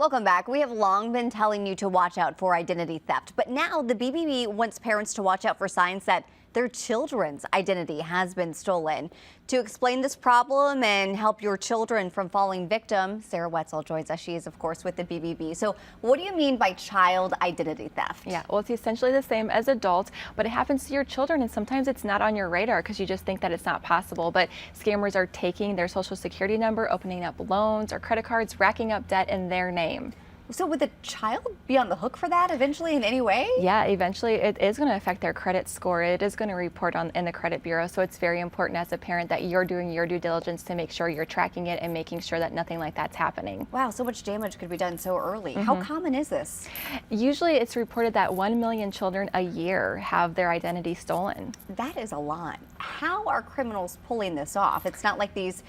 Welcome back. We have long been telling you to watch out for identity theft, but now the BBB wants parents to watch out for signs that their children's identity has been stolen. To explain this problem and help your children from falling victim, Sarah Wetzel joins us. She is, of course, with the BBB. So what do you mean by child identity theft? Yeah, well, it's essentially the same as adults, but it happens to your children, and sometimes it's not on your radar because you just think that it's not possible. But scammers are taking their social security number, opening up loans or credit cards, racking up debt in their name. So would the child be on the hook for that eventually in any way? Yeah, eventually it is going to affect their credit score. It is going to report in the credit bureau. So it's very important as a parent that you're doing your due diligence to make sure you're tracking it and making sure that nothing like that's happening. Wow, so much damage could be done so early. How common is this? Usually it's reported that 1 million children a year have their identity stolen. That is a lot. How are criminals pulling this off? It's not like these,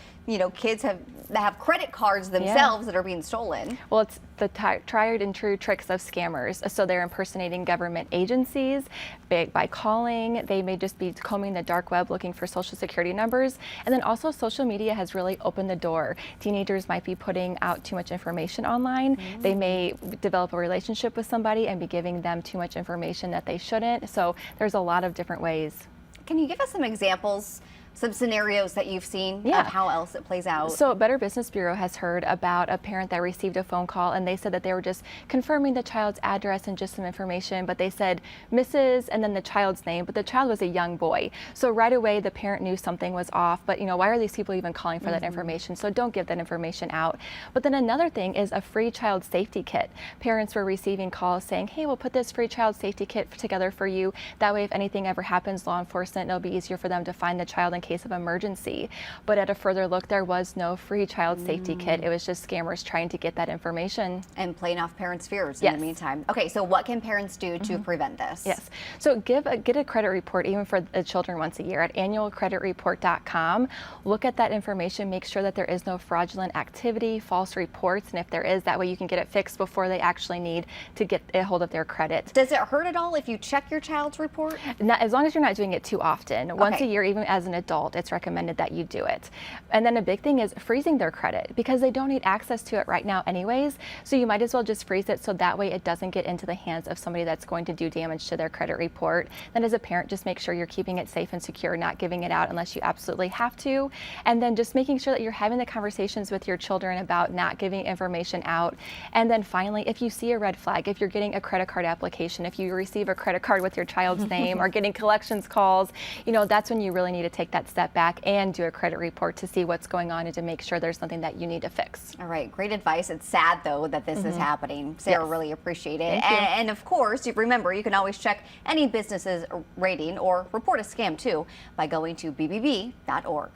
kids that have credit cards themselves that are being stolen. Well, it's the tried and true tricks of scammers. So they're impersonating government agencies by calling. They may just be combing the dark web looking for social security numbers. And then also social media has really opened the door. Teenagers might be putting out too much information online. They may develop a relationship with somebody and be giving them too much information that they shouldn't. So there's a lot of different ways. Can you give us some examples, some scenarios that you've seen of how else it plays out? So Better Business Bureau has heard about a parent that received a phone call, and they said that they were just confirming the child's address and just some information, but they said Mrs. and then the child's name, but the child was a young boy. So right away the parent knew something was off, but why are these people even calling for that information? So don't give that information out. But then another thing is a free child safety kit. Parents were receiving calls saying, hey, we'll put this free child safety kit together for you. That way if anything ever happens, law enforcement, it'll be easier for them to find the child in case of emergency. But at a further look, there was no free child safety kit. It was just scammers trying to get that information. And playing off parents' fears in the meantime. Okay, so what can parents do to prevent this? Yes, so get a credit report even for the children once a year at annualcreditreport.com. Look at that information, make sure that there is no fraudulent activity, false reports, and if there is, that way you can get it fixed before they actually need to get a hold of their credit. Does it hurt at all if you check your child's report? Not, as long as you're not doing it too often. Once a year, even as an adult, it's recommended that you do it. And then a big thing is freezing their credit because they don't need access to it right now anyways. So you might as well just freeze it so that way it doesn't get into the hands of somebody that's going to do damage to their credit report. Then as a parent, just make sure you're keeping it safe and secure, not giving it out unless you absolutely have to. And then just making sure that you're having the conversations with your children about not giving information out. And then finally, if you see a red flag, if you're getting a credit card application, if you receive a credit card with your child's name or getting collections calls, that's when you really need to take that step back and do a credit report to see what's going on and to make sure there's something that you need to fix. All right, great advice. It's sad though that this is happening. Sarah, really appreciate it. And of course, remember, you can always check any business's rating or report a scam too by going to bbb.org.